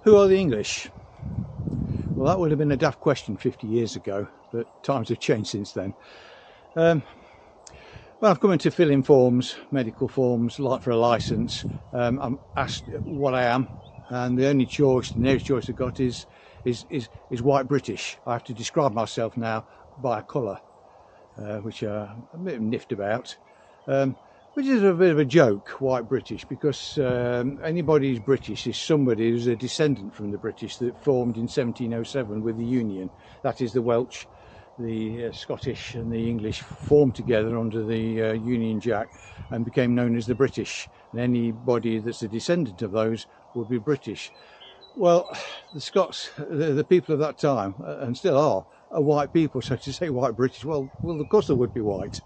Who are the English? Well, that would have been a daft question 50 years ago, but times have changed since then. Well, I've come in to fill in forms, medical forms, like for a licence. I'm asked what I am, and the only choice, the nearest choice I've got is white British. I have to describe myself now by a colour, which I'm a bit niffed about. Which is a bit of a joke, white British, because anybody who's British is somebody who's a descendant from the British that formed in 1707 with the Union. That is, the Welsh, the Scottish and the English formed together under the Union Jack and became known as the British. And anybody that's a descendant of those would be British. Well, the Scots, the people of that time, and still are white people, so to say white British, well, of course they would be white.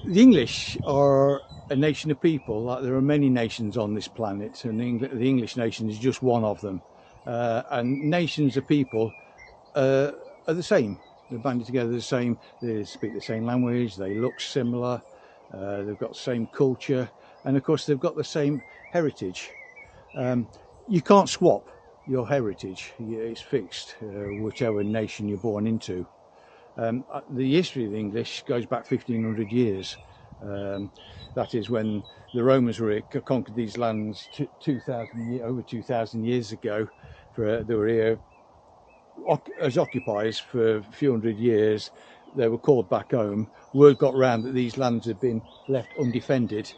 The English are a nation of people, like there are many nations on this planet, and the English nation is just one of them. And nations of people are the same. They're banded together the same, they speak the same language, they look similar, they've got the same culture, and of course they've got the same heritage. You can't swap your heritage, it's fixed, whichever nation you're born into. The history of the English goes back 1500 years. That is when the Romans conquered these lands over 2,000 years ago. They were here as occupiers for a few hundred years. They were called back home. Word got round that these lands had been left undefended,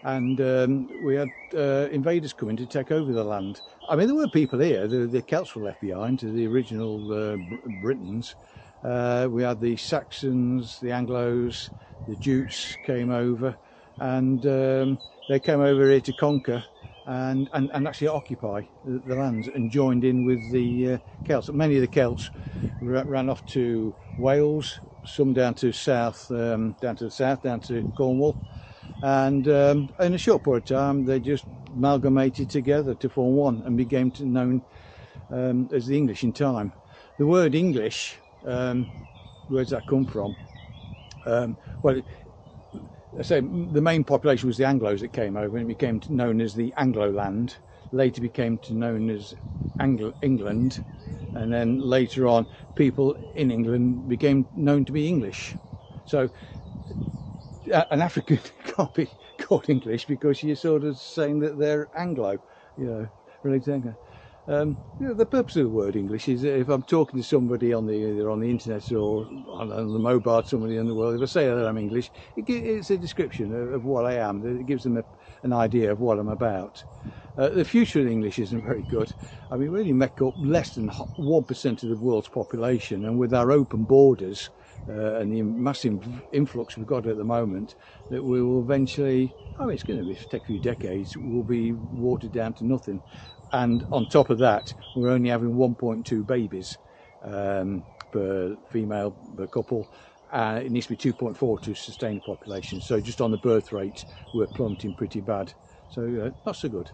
and we had invaders coming to take over the land. I mean, there were people here. The Celts were left behind, the original Britons. We had the Saxons, the Anglos, the Jutes came over, and they came over here to conquer and actually occupy the lands and joined in with the Celts. Many of the Celts ran off to Wales, some down to the south, down to Cornwall, and in a short period of time they just amalgamated together to form one and became known as the English in time. The word English, where does that come from? Well, I say the main population was the Anglos that came over, and it became known as the Anglo-land. Later became known as England, and then later on, people in England became known to be English. So, an African can't be called English because you're sort of saying that they're Anglo, related to Anglo. The purpose of the word English is that if I'm talking to somebody either on the internet or on the mobile, somebody in the world, if I say that I'm English, it's a description of what I am. It gives them an idea of what I'm about. The future of English isn't very good. I mean, we only make up less than 1% of the world's population, and with our open borders and the massive influx we've got at the moment, that we will eventually, it's going to take a few decades, we'll be watered down to nothing. And on top of that, we're only having 1.2 babies per female, per couple. It needs to be 2.4 to sustain the population. So just on the birth rate, we're plummeting pretty bad. So not so good.